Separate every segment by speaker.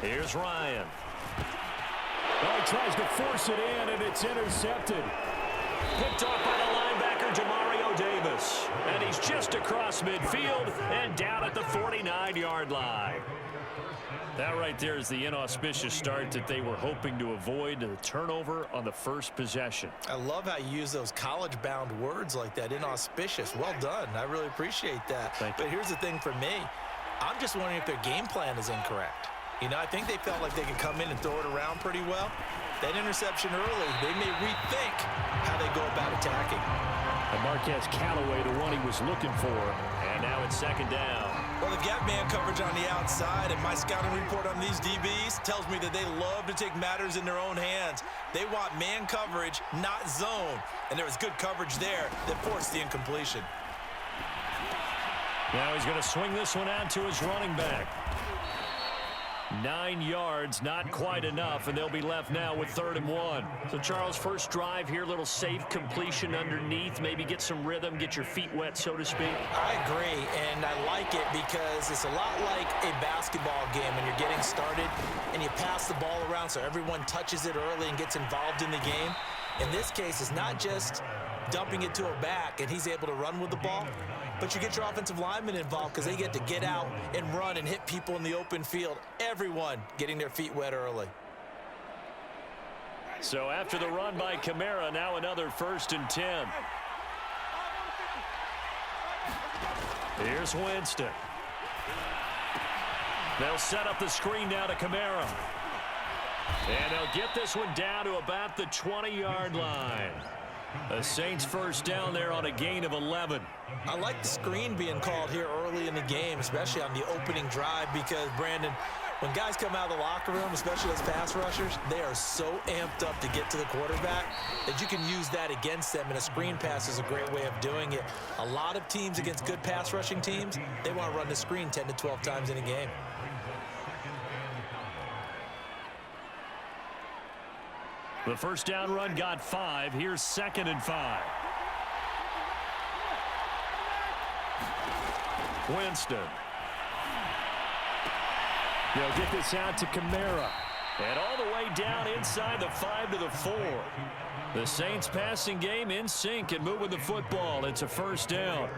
Speaker 1: Here's Ryan.
Speaker 2: Oh, he tries to force it in, and it's intercepted.
Speaker 1: Picked off by the linebacker, Demario Davis. And he's just across midfield and down at the 49-yard line. That right there is the inauspicious start that they were hoping to avoid, the turnover on the first possession.
Speaker 3: I love how you use those college-bound words like that, inauspicious. Well done. I really appreciate that. But here's the thing for me. I'm just wondering if their game plan is incorrect. You know, I think they felt like they could come in and throw it around pretty well. That interception early, they may rethink how they go about attacking.
Speaker 2: And Marquez Callaway, the one he was looking for.
Speaker 1: And now it's second down.
Speaker 3: Well, they've got man coverage on the outside, and my scouting report on these DBs tells me that they love to take matters in their own hands. They want man coverage, not zone. And there was good coverage there that forced the incompletion.
Speaker 1: Now he's going to swing this one out to his running back. 9 yards, not quite enough, and they'll be left now with 3rd and 1. So, Charles, first drive here, little safe completion underneath, maybe get some rhythm, get your feet wet, so to speak.
Speaker 3: I agree, and I like it because it's a lot like a basketball game when you're getting started and you pass the ball around so everyone touches it early and gets involved in the game. In this case, it's not just dumping it to a back and he's able to run with the ball, but you get your offensive linemen involved because they get to get out and run and hit people in the open field. Everyone getting their feet wet early.
Speaker 1: So after the run by Kamara, now another 1st and 10. Here's Winston. They'll set up the screen now to Kamara. And they'll get this one down to about the 20-yard line. The Saints first down there on a gain of 11.
Speaker 3: I like the screen being called here early in the game, especially on the opening drive, because, Brandon, when guys come out of the locker room, especially as pass rushers, they are so amped up to get to the quarterback that you can use that against them, and a screen pass is a great way of doing it. A lot of teams against good pass rushing teams, they want to run the screen 10 to 12 times in a game.
Speaker 1: The first down run got 5. Here's 2nd and 5. Winston.
Speaker 2: They'll get this out to Kamara.
Speaker 1: And all the way down inside the 5 to the 4. The Saints passing game in sync and moving the football. It's a first down.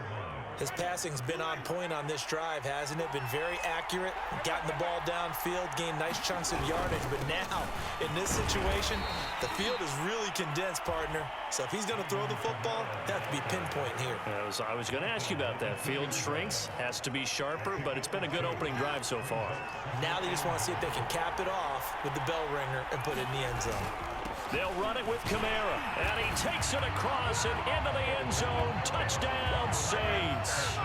Speaker 3: His passing's been on point on this drive, hasn't it? Been very accurate, gotten the ball downfield, gained nice chunks of yardage. But now, in this situation, the field is really condensed, partner. So if he's going to throw the football, that has to be pinpoint here.
Speaker 1: I was going to ask you about that. Field shrinks, has to be sharper, but it's been a good opening drive so far.
Speaker 3: Now they just want to see if they can cap it off with the bell ringer and put it in the end zone.
Speaker 1: They'll run it with Kamara, and he takes it across and into the end zone. Touchdown, Saints.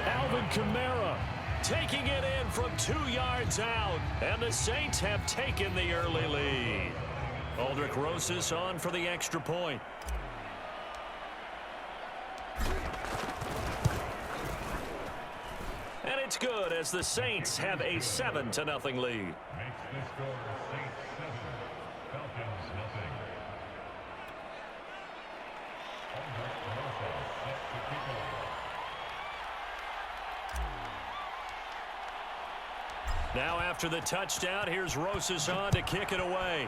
Speaker 2: Alvin Kamara
Speaker 1: taking it in from 2 yards out, and the Saints have taken the early lead. Aldrich Rosas on for the extra point. And it's good as the Saints have a 7-0 lead. Now after the touchdown, here's Rosas on to kick it away.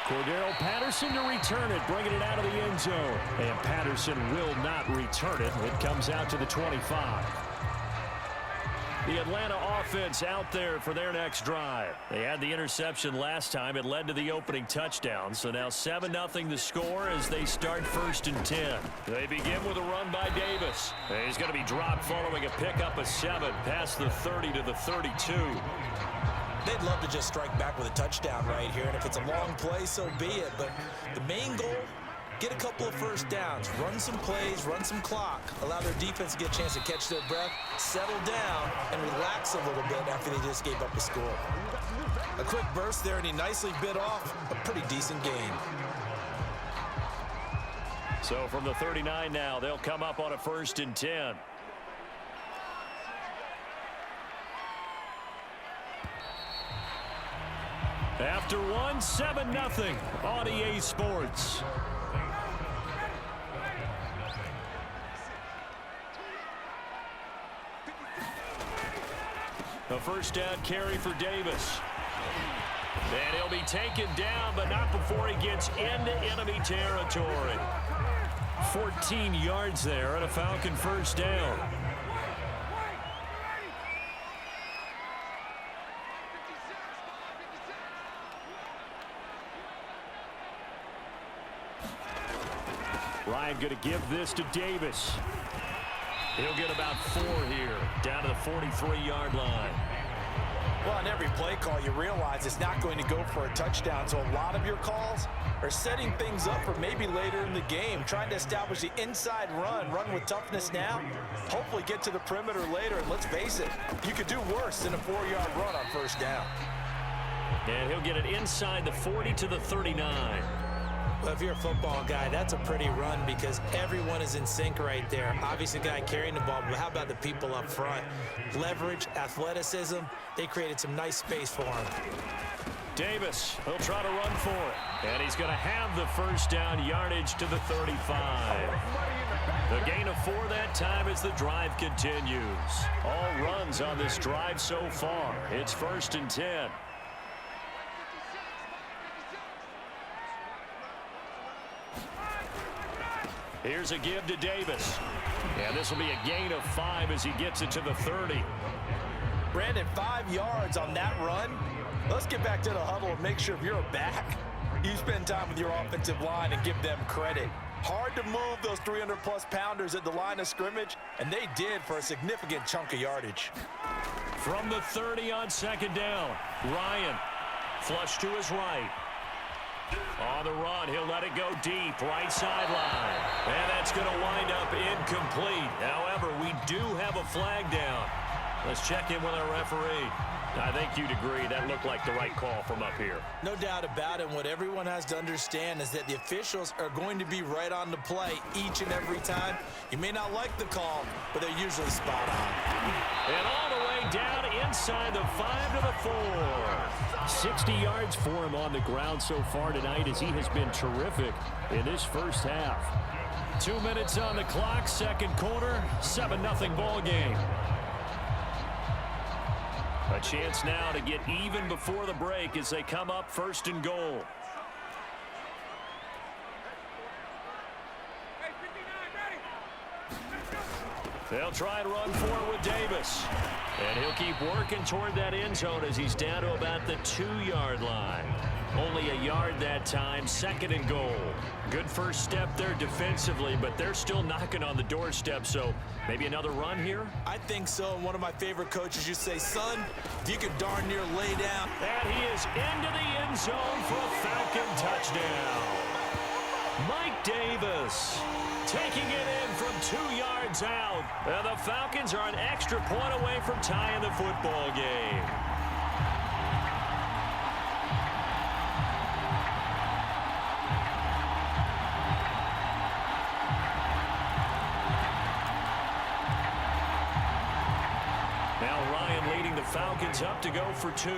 Speaker 2: Cordero Patterson to return it, bringing it out of the end zone. And Patterson will not return it. It comes out to the 25.
Speaker 1: The Atlanta offense out there for their next drive. They had the interception last time. It led to the opening touchdown. So now 7-0 the score as they start 1st and 10. They begin with a run by Davis. He's going to be dropped following a pickup of 7 past the 30 to the 32.
Speaker 3: They'd love to just strike back with a touchdown right here, and if it's a long play, so be it. But the main goal, get a couple of first downs, run some plays, run some clock, allow their defense to get a chance to catch their breath, settle down, and relax a little bit after they just gave up a score. A quick burst there, and he nicely bit off a pretty decent gain.
Speaker 1: So from the 39 now, they'll come up on a 1st and 10. After 7-0 on EA Sports. A first down carry for Davis. And he'll be taken down, but not before he gets into enemy territory. 14 yards there and a Falcon first down. Ryan going to give this to Davis. He'll get about 4 here, down to the 43-yard line.
Speaker 3: Well, on every play call, you realize it's not going to go for a touchdown, so a lot of your calls are setting things up for maybe later in the game, trying to establish the inside run with toughness now, hopefully get to the perimeter later, and let's face it, you could do worse than a 4-yard run on first down.
Speaker 1: And he'll get it inside the 40 to the 39.
Speaker 3: Well, if you're a football guy, that's a pretty run because everyone is in sync right there. Obviously, the guy carrying the ball, but how about the people up front? Leverage, athleticism, they created some nice space for him.
Speaker 1: Davis, he'll try to run for it. And he's going to have the first down yardage to the 35. The gain of 4 that time as the drive continues. All runs on this drive so far. It's 1st and 10. Here's a give to Davis. And this will be a gain of 5 as he gets it to the 30.
Speaker 3: Brandon, 5 yards on that run. Let's get back to the huddle and make sure if you're a back, you spend time with your offensive line and give them credit. Hard to move those 300-plus pounders at the line of scrimmage, and they did for a significant chunk of yardage.
Speaker 1: From the 30 on 2nd down, Ryan flush to his right. On the run, he'll let it go deep, right sideline. And that's going to wind up incomplete. However, we do have a flag down. Let's check in with our referee. I think you'd agree that looked like the right call from up here.
Speaker 3: No doubt about it. What everyone has to understand is that the officials are going to be right on the play each and every time. You may not like the call, but they're usually spot on.
Speaker 1: And all the way down inside the 5 to the 4. 60 yards for him on the ground so far tonight as he has been terrific in this first half. 2 minutes on the clock, 2nd quarter, 7-0 ball game. A chance now to get even before the break as they come up 1st and goal. They'll try and run for it with Davis. And he'll keep working toward that end zone as he's down to about the 2-yard line. Only a yard that time, 2nd and goal. Good first step there defensively, but they're still knocking on the doorstep, so maybe another run here?
Speaker 3: I think so. One of my favorite coaches used to say, son, if you could darn near lay down.
Speaker 1: And he is into the end zone for a Falcon touchdown. Mike Davis taking it in from 2 yards out. And the Falcons are an extra point away from tying the football game. Now Ryan leading the Falcons up to go for 2.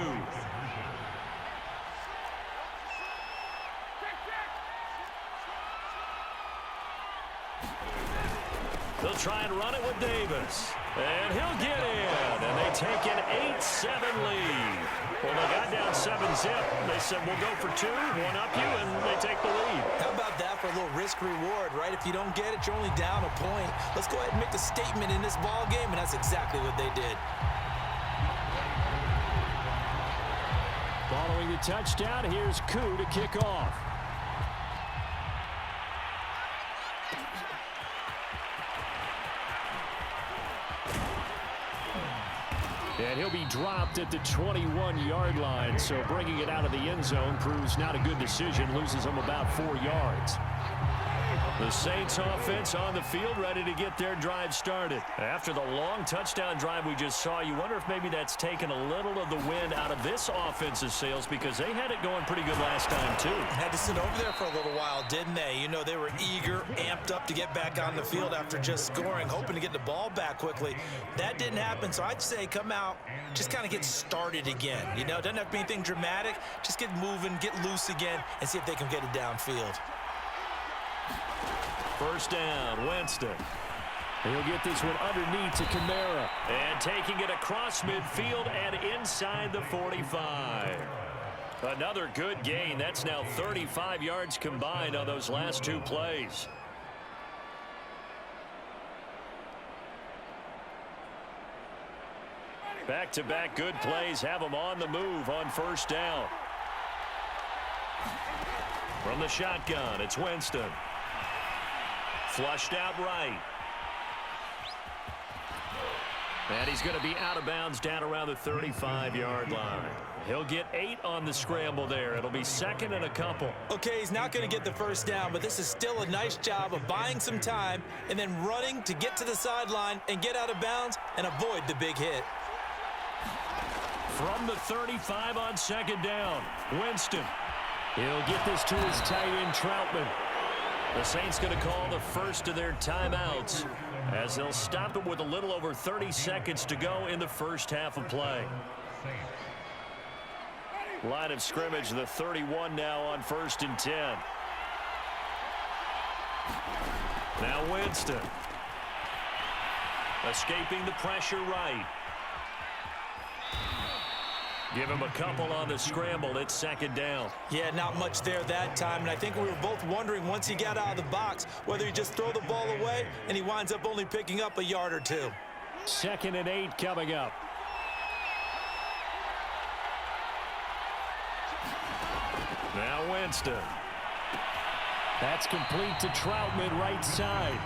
Speaker 1: They'll try and run it with Davis. And he'll get in. And they take an 8-7 lead. Well, they got down 7-zip. They said, we'll go for 2, one up you, and they take the lead.
Speaker 3: How about that for a little risk-reward, right? If you don't get it, you're only down a point. Let's go ahead and make a statement in this ball game, and that's exactly what they did.
Speaker 2: Following the touchdown, here's Koo to kick off. And he'll be dropped at the 21-yard line, so bringing it out of the end zone proves not a good decision, loses him about 4 yards. The Saints offense on the field ready to get their drive started. After the long touchdown drive we just saw, you wonder if maybe that's taken a little of the wind out of this offensive sails because they had it going pretty good last time too.
Speaker 3: Had to sit over there for a little while, didn't they? You know, they were eager, amped up to get back on the field after just scoring, hoping to get the ball back quickly. That didn't happen, so I'd say come out, just kind of get started again. You know, it doesn't have to be anything dramatic. Just get moving, get loose again, and see if they can get it downfield.
Speaker 1: First down, Winston.
Speaker 2: He'll get this one underneath to Kamara.
Speaker 1: And taking it across midfield and inside the 45. Another good gain. That's now 35 yards combined on those last two plays. Back-to-back good plays have them on the move on first down. From the shotgun, it's Winston. Flushed out right. And he's going to be out of bounds down around the 35-yard line. He'll get 8 on the scramble there. It'll be second and a couple.
Speaker 3: Okay, he's not going to get the first down, but this is still a nice job of buying some time and then running to get to the sideline and get out of bounds and avoid the big hit.
Speaker 1: From the 35 on second down, Winston.
Speaker 2: He'll get this to his tight end, Troutman.
Speaker 1: The Saints going to call the first of their timeouts as they'll stop it with a little over 30 seconds to go in the first half of play. Line of scrimmage, the 31 now on 1st and 10. Now Winston. Escaping the pressure right. Give him a couple on the scramble. It's second down.
Speaker 3: Yeah, not much there that time, and I think we were both wondering once he got out of the box whether he just throw the ball away and he winds up only picking up a yard or two.
Speaker 2: 2nd and 8 coming up.
Speaker 1: Now Winston.
Speaker 2: That's complete to Troutman, right side.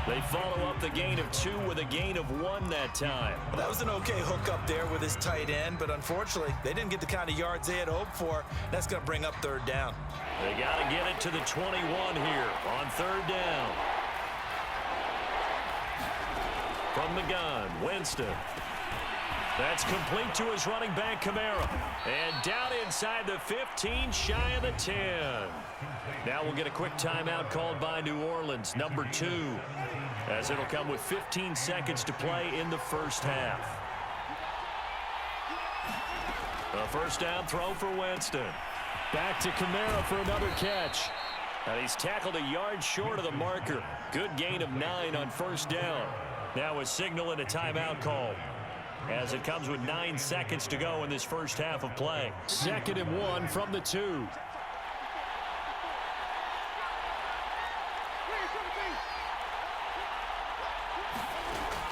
Speaker 1: They follow up the gain of 2 with a gain of 1 that time.
Speaker 3: Well, that was an okay hook up there with his tight end, but unfortunately, they didn't get the kind of yards they had hoped for. That's going to bring up 3rd down.
Speaker 1: They got to get it to the 21 here on 3rd down. From the gun, Winston. That's complete to his running back, Kamara. And down inside the 15, shy of the 10. Now we'll get a quick timeout called by New Orleans, number 2, as it'll come with 15 seconds to play in the first half. A first down throw for Winston.
Speaker 2: Back to Kamara for another catch.
Speaker 1: And he's tackled a yard short of the marker. Good gain of 9 on first down. Now a signal and a timeout call, as it comes with 9 seconds to go in this first half of play.
Speaker 2: 2nd and 1 from the 2.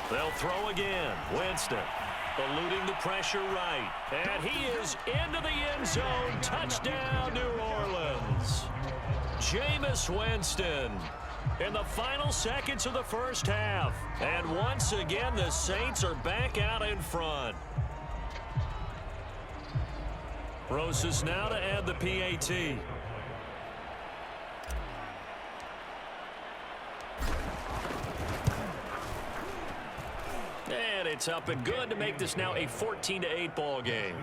Speaker 1: They'll throw again. Winston eluding the pressure right. And he is into the end zone. Touchdown, New Orleans. Jameis Winston in the final seconds of the first half. And once again, the Saints are back out in front. Roses now to add the PAT. And it's up and good to make this now a 14-8 ball game.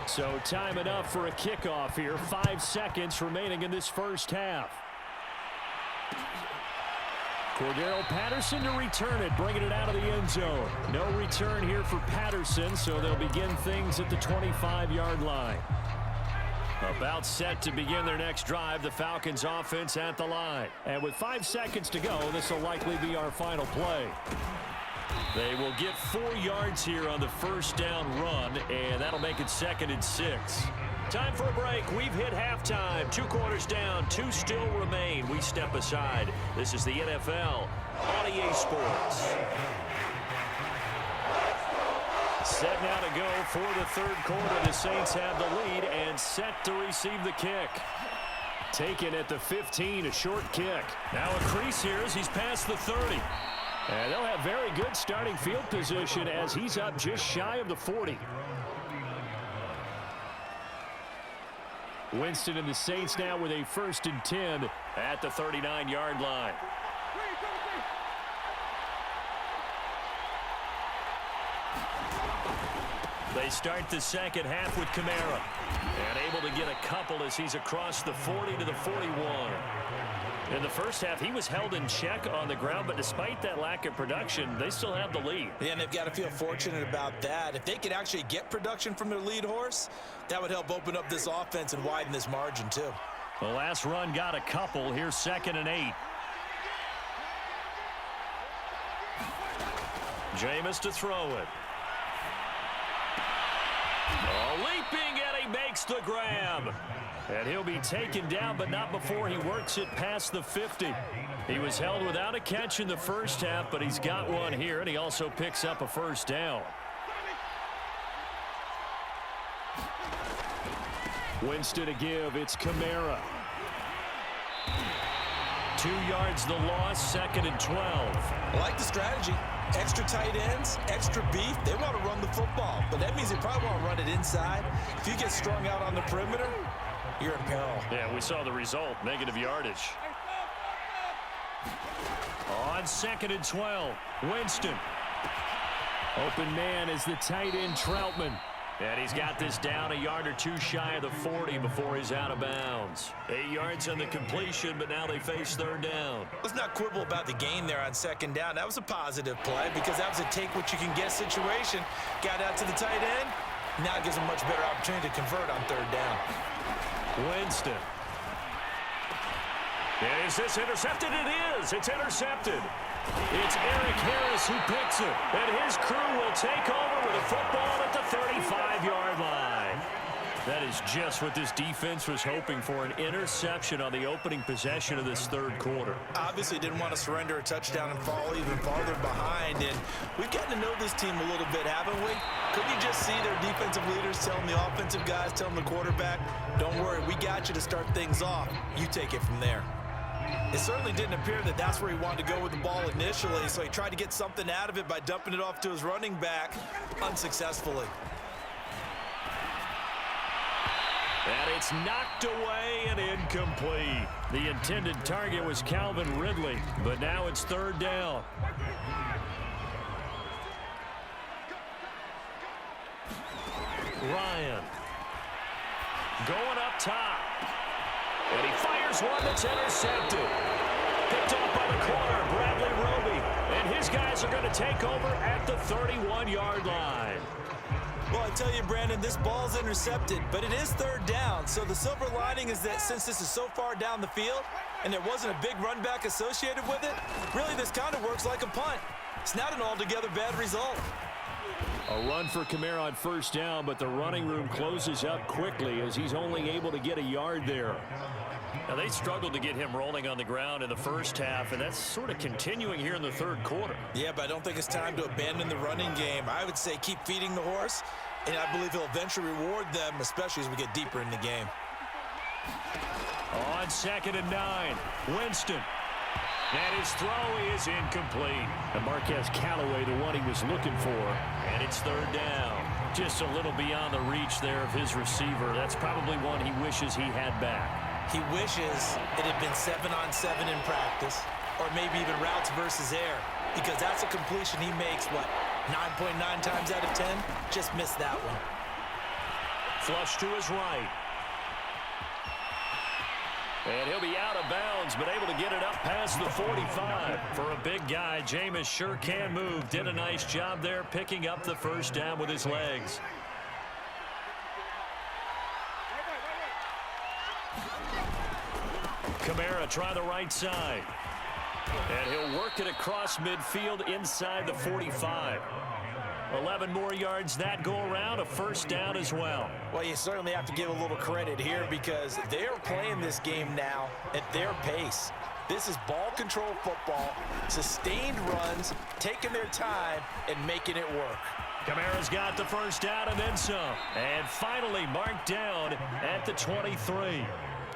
Speaker 2: So time enough for a kickoff here. 5 seconds remaining in this first half. Cordero Patterson to return it, bringing it out of the end zone. No return here for Patterson, so they'll begin things at the 25-yard line.
Speaker 1: About set to begin their next drive, the Falcons offense at the line.
Speaker 2: And with 5 seconds to go, this will likely be our final play.
Speaker 1: They will get 4 yards here on the first down run, and that'll make it 2nd and 6. Time for a break. We've hit halftime. 2 quarters down, 2 still remain. We step aside. This is the NFL on EA Sports. Set now to go for the 3rd quarter. The Saints have the lead and set to receive the kick.
Speaker 2: Taken at the 15, a short kick.
Speaker 1: Now a crease here as he's past the 30.
Speaker 2: And they'll have very good starting field position as he's up just shy of the 40. Winston and the Saints now with a 1st and 10
Speaker 1: at the 39-yard line. They start the second half with Kamara. And able to get a couple as he's across the 40 to the 41. In the first half, he was held in check on the ground, but despite that lack of production, they still have the lead.
Speaker 3: Yeah, and they've got to feel fortunate about that. If they could actually get production from their lead horse, that would help open up this offense and widen this margin too.
Speaker 1: The last run got a couple. Here's 2nd and 8. Jameis to throw it. Leaping, and he makes the grab. And he'll be taken down, but not before he works it past the 50. He was held without a catch in the first half, but he's got one here, and he also picks up a first down.
Speaker 2: Winston to give. It's Kamara.
Speaker 1: 2 yards the loss, 2nd and 12.
Speaker 3: I like the strategy. Extra tight ends, extra beef. They want to run the football, but that means they probably want to run it inside. If you get strung out on the perimeter, you're in peril.
Speaker 1: Yeah, we saw the result, negative yardage. On 2nd and 12, Winston.
Speaker 2: Open man is the tight end Troutman.
Speaker 1: And he's got this down a yard or two shy of the 40 before he's out of bounds. 8 yards on the completion, but now they face 3rd down.
Speaker 3: Let's not quibble about the gain there on 2nd down. That was a positive play because that was a take-what-you-can-get situation. Got out to the tight end. Now it gives them a much better opportunity to convert on 3rd down.
Speaker 1: Winston. Is this intercepted? It is. It's intercepted. It's Eric Harris who picks it. And his crew will take over with a football at the 35-yard line. That is just what this defense was hoping for, an interception on the opening possession of this 3rd quarter.
Speaker 3: Obviously didn't want to surrender a touchdown and fall even farther behind. And we've gotten to know this team a little bit, haven't we? Couldn't you just see their defensive leaders telling the offensive guys, telling the quarterback, don't worry, we got you to start things off. You take it from there. It certainly didn't appear that that's where he wanted to go with the ball initially, so he tried to get something out of it by dumping it off to his running back unsuccessfully.
Speaker 1: And it's knocked away and incomplete. The intended target was Calvin Ridley, but now it's 3rd down. Ryan going up top. And he fires one that's intercepted. Picked off by the corner, Bradley Roby. And his guys are going to take over at the 31-yard line.
Speaker 3: Well, I tell you, Brandon, this ball's intercepted, but it is 3rd down. So the silver lining is that since this is so far down the field and there wasn't a big run back associated with it, really this kind of works like a punt. It's not an altogether bad result.
Speaker 2: A run for Kamara on 1st down, but the running room closes up quickly as he's only able to get a yard there.
Speaker 1: Now, they struggled to get him rolling on the ground in the first half, and that's sort of continuing here in the 3rd quarter.
Speaker 3: Yeah, but I don't think it's time to abandon the running game. I would say keep feeding the horse, and I believe he'll eventually reward them, especially as we get deeper in the game.
Speaker 1: On 2nd and 9, Winston. And his throw is incomplete.
Speaker 2: And Marquez Callaway, the one he was looking for.
Speaker 1: And it's 3rd down. Just a little beyond the reach there of his receiver. That's probably one he wishes he had back.
Speaker 3: He wishes it had been 7-on-7 in practice, or maybe even routes versus air, because that's a completion he makes, what, 9.9 times out of 10? Just missed that one.
Speaker 1: Flush to his right. And he'll be out of bounds, but able to get it up past the 45. For a big guy, Jameis sure can move. Did a nice job there picking up the 1st down with his legs. Kamara try the right side. And he'll work it across midfield inside the 45. 11 more yards that go around, a 1st down as well.
Speaker 3: Well, you certainly have to give a little credit here because they're playing this game now at their pace. This is ball control football, sustained runs, taking their time and making it work.
Speaker 1: Kamara's got the 1st down and then some. And finally marked down at the 23.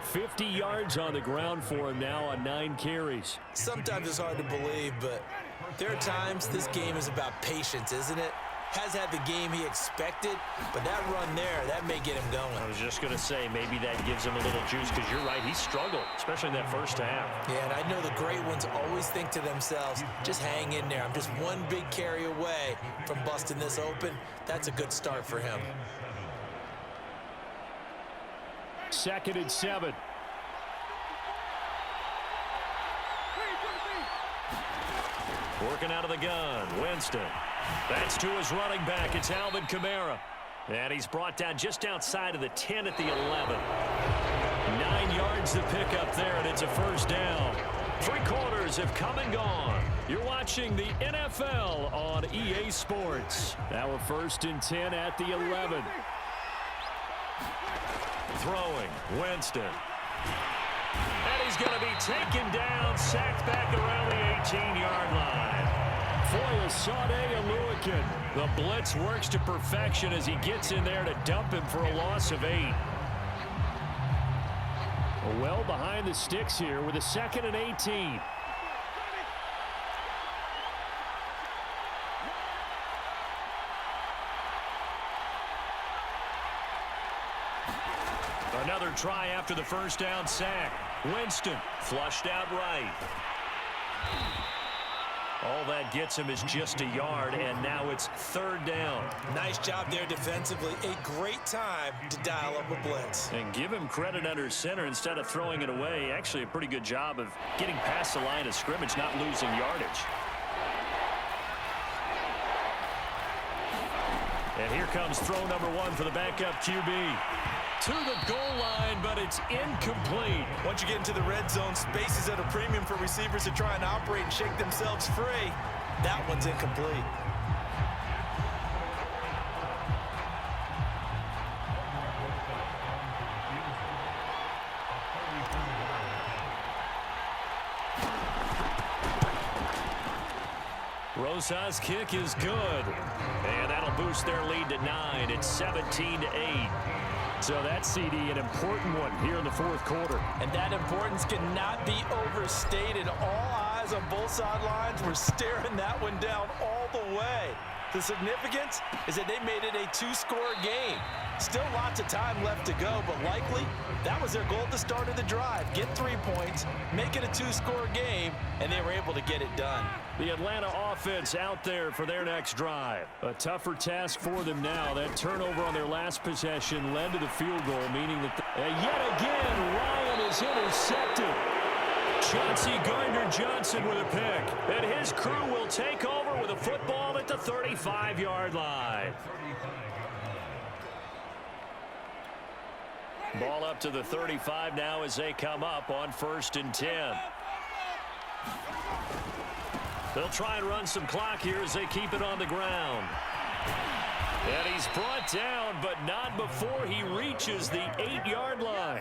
Speaker 2: 50 yards on the ground for him now on 9 carries.
Speaker 3: Sometimes it's hard to believe, but there are times this game is about patience, isn't it? has had the game he expected, but that run there, that may get him going.
Speaker 1: I was just going to say, maybe that gives him a little juice, because you're right, he struggled, especially in that first half.
Speaker 3: Yeah, and I know the great ones always think to themselves, just hang in there. I'm just one big carry away from busting this open. That's a good start for him.
Speaker 2: 2nd and 7.
Speaker 1: Working out of the gun, Winston. That's to his running back. It's Alvin Kamara. And he's brought down just outside of the 10 at the 11. 9 yards to pick up there, and it's a first down. 3 quarters have come and gone. You're watching the NFL on EA Sports.
Speaker 2: Now a 1st and 10 at the 11.
Speaker 1: Throwing, Winston. And he's going to be taken down, sacked back around the 18-yard line.
Speaker 2: Foyesade Aluakin.
Speaker 1: The blitz works to perfection as he gets in there to dump him for a loss of 8.
Speaker 2: Well behind the sticks here with a 2nd and 18.
Speaker 1: Another try after the first down sack. Winston flushed out right. All that gets him is just a yard, and now it's 3rd down.
Speaker 3: Nice job there defensively. A great time to dial up a blitz.
Speaker 1: And give him credit under center instead of throwing it away. Actually a pretty good job of getting past the line of scrimmage, not losing yardage. And here comes throw number 1 for the backup QB. To the goal line, but it's incomplete.
Speaker 3: Once you get into the red zone, space is at a premium for receivers to try and operate and shake themselves free. That one's incomplete.
Speaker 1: Rosa's kick is good. And that'll boost their lead to 9. It's 17-8.
Speaker 2: So that CD, an important one here in the 4th quarter.
Speaker 3: And that importance cannot be overstated. All eyes on both sidelines were staring that one down all the way. The significance is that they made it a 2-score game. Still lots of time left to go, but likely that was their goal at the start of the drive. Get 3 points, make it a 2-score game, and they were able to get it done.
Speaker 1: The Atlanta offense out there for their next drive.
Speaker 2: A tougher task for them now. That turnover on their last possession led to the field goal, meaning that
Speaker 1: yet again, Ryan is intercepted. Chauncey Gardner-Johnson with a pick. And his crew will take over with a football at the 35-yard line. Ball up to the 35 now as they come up on 1st and 10. They'll try and run some clock here as they keep it on the ground. And he's brought down, but not before he reaches the 8-yard line.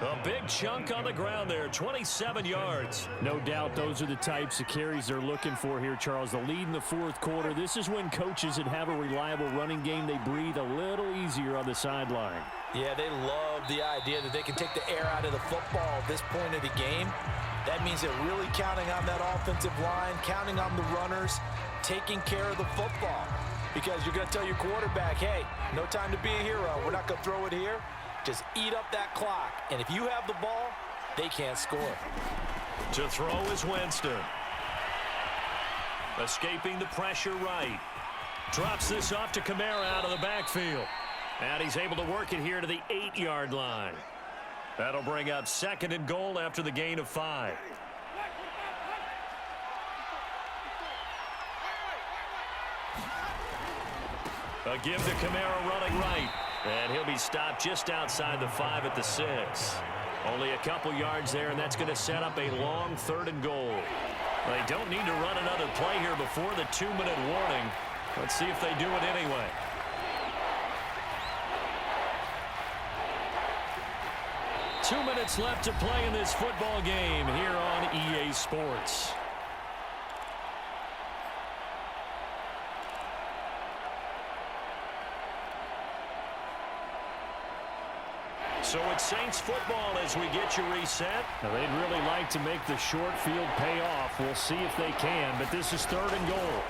Speaker 1: A big chunk on the ground there, 27 yards.
Speaker 2: No doubt those are the types of carries they're looking for here, Charles. The lead in the 4th quarter. This is when coaches that have a reliable running game, they breathe a little easier on the sideline.
Speaker 3: Yeah, they love the idea that they can take the air out of the football at this point of the game. That means they're really counting on that offensive line, counting on the runners, taking care of the football. Because you're going to tell your quarterback, hey, no time to be a hero. We're not going to throw it here. Just eat up that clock. And if you have the ball, they can't score.
Speaker 1: To throw is Winston. Escaping the pressure right. Drops this off to Kamara out of the backfield. And he's able to work it here to the 8-yard line. That'll bring up 2nd and goal after the gain of 5. A give to Kamara running right. And he'll be stopped just outside the 5 at the 6. Only a couple yards there, and that's going to set up a long 3rd and goal. They don't need to run another play here before the 2-minute warning. Let's see if they do it anyway. Two minutes left to play in this football game here on EA Sports. So it's Saints football as we get you reset.
Speaker 2: Now they'd really like to make the short field pay off. We'll see if they can, but this is 3rd and goal.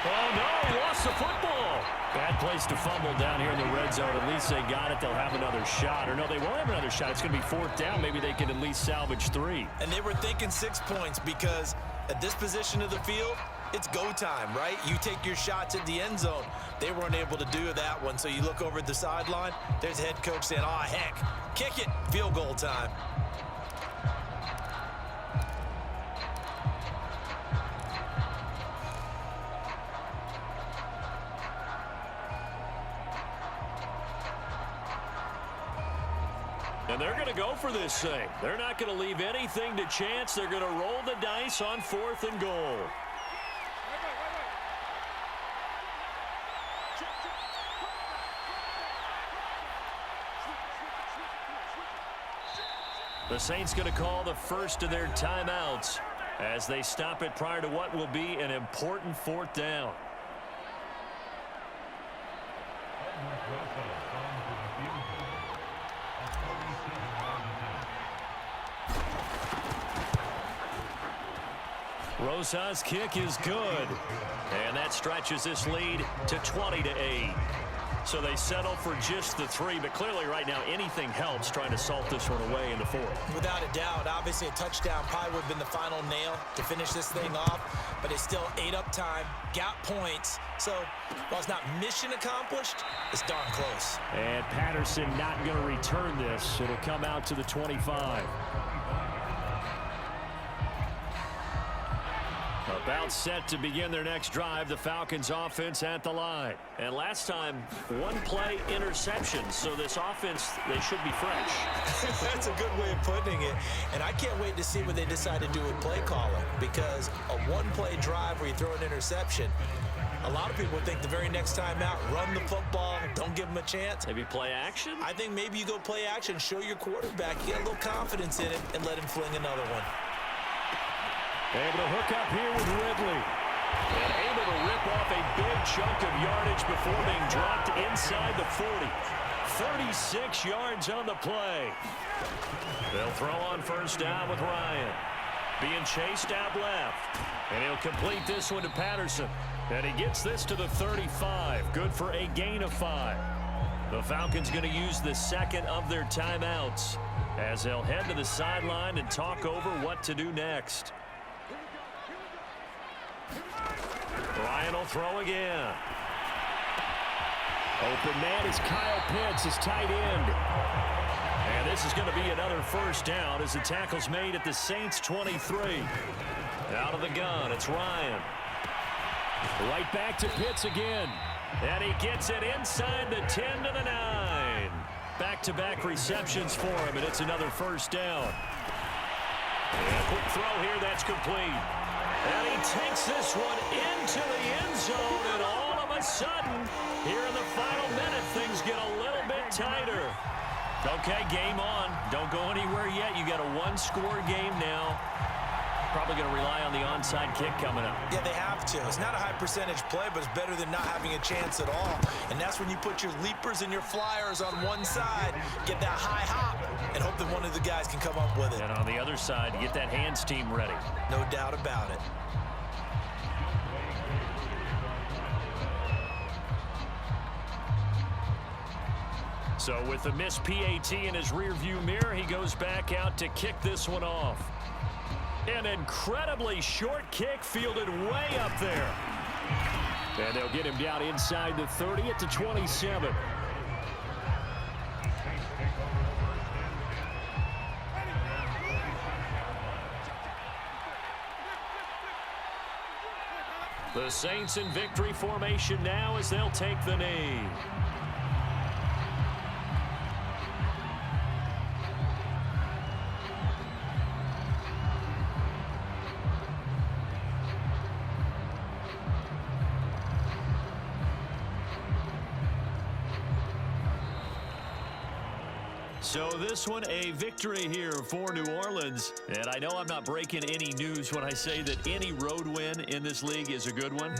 Speaker 1: Oh, no, he lost the football. Bad place to fumble down here in the red zone. At least they got it. They'll have another shot. Or no, they won't have another shot. It's going to be fourth down. Maybe they can at least salvage 3.
Speaker 3: And they were thinking 6 points because at this position of the field, it's go time, right? You take your shots at the end zone. They weren't able to do that one. So you look over at the sideline. There's the head coach saying, oh, heck, kick it. Field goal time.
Speaker 1: And they're going to go for this thing. They're not going to leave anything to chance. They're going to roll the dice on 4th and goal. The Saints going to call the first of their timeouts as they stop it prior to what will be an important 4th down. Rosa's kick is good. And that stretches this lead to 20-8. So they settle for just the 3, but clearly right now anything helps trying to salt this one away in the 4th.
Speaker 3: Without a doubt, obviously a touchdown probably would have been the final nail to finish this thing off, but it's still ate up time, got points. So while it's not mission accomplished, it's darn close.
Speaker 2: And Patterson not going to return this. It'll come out to the 25.
Speaker 1: About set to begin their next drive, the Falcons offense at the line. And last time, 1 play interception, so this offense, they should be fresh.
Speaker 3: That's a good way of putting it. And I can't wait to see what they decide to do with play calling, because a 1-play drive where you throw an interception, a lot of people think the very next time out, run the football, don't give them a chance.
Speaker 1: Maybe play action?
Speaker 3: I think maybe you go play action, show your quarterback, get a little confidence in it, and let him fling another one.
Speaker 2: Able to hook up here with Ridley.
Speaker 1: And able to rip off a big chunk of yardage before being dropped inside the 40. 36 yards on the play. They'll throw on first down with Ryan. Being chased out left. And he'll complete this one to Patterson. And he gets this to the 35. Good for a gain of 5. The Falcons going to use the second of their timeouts as they'll head to the sideline and talk over what to do next. Ryan will throw again.
Speaker 2: Open man is Kyle Pitts, his tight end.
Speaker 1: And this is going to be another first down as the tackle's made at the Saints 23. Out of the gun, it's Ryan.
Speaker 2: Right back to Pitts again.
Speaker 1: And he gets it inside the 10 to the 9. Back-to-back receptions for him, and it's another first down. And a quick throw here, that's complete. And he takes this one into the end zone, and all of a sudden, here in the final minute, things get a little bit tighter. Okay, game on. Don't go anywhere yet. You got a 1-score game now. Probably going to rely on the onside kick coming up.
Speaker 3: Yeah, they have to. It's not a high percentage play, but it's better than not having a chance at all. And that's when you put your leapers and your flyers on one side, get that high hop, and hope that one of the guys can come up with it.
Speaker 1: And on the other side, get that hands team ready.
Speaker 3: No doubt about it.
Speaker 1: So with the missed PAT in his rearview mirror, he goes back out to kick this one off. An incredibly short kick fielded way up there.
Speaker 2: And they'll get him down inside the 30 at the 27.
Speaker 1: The Saints in victory formation now as they'll take the knee. So this one a victory here for New Orleans. And I know I'm not breaking any news when I say that any road win in this league is a good one.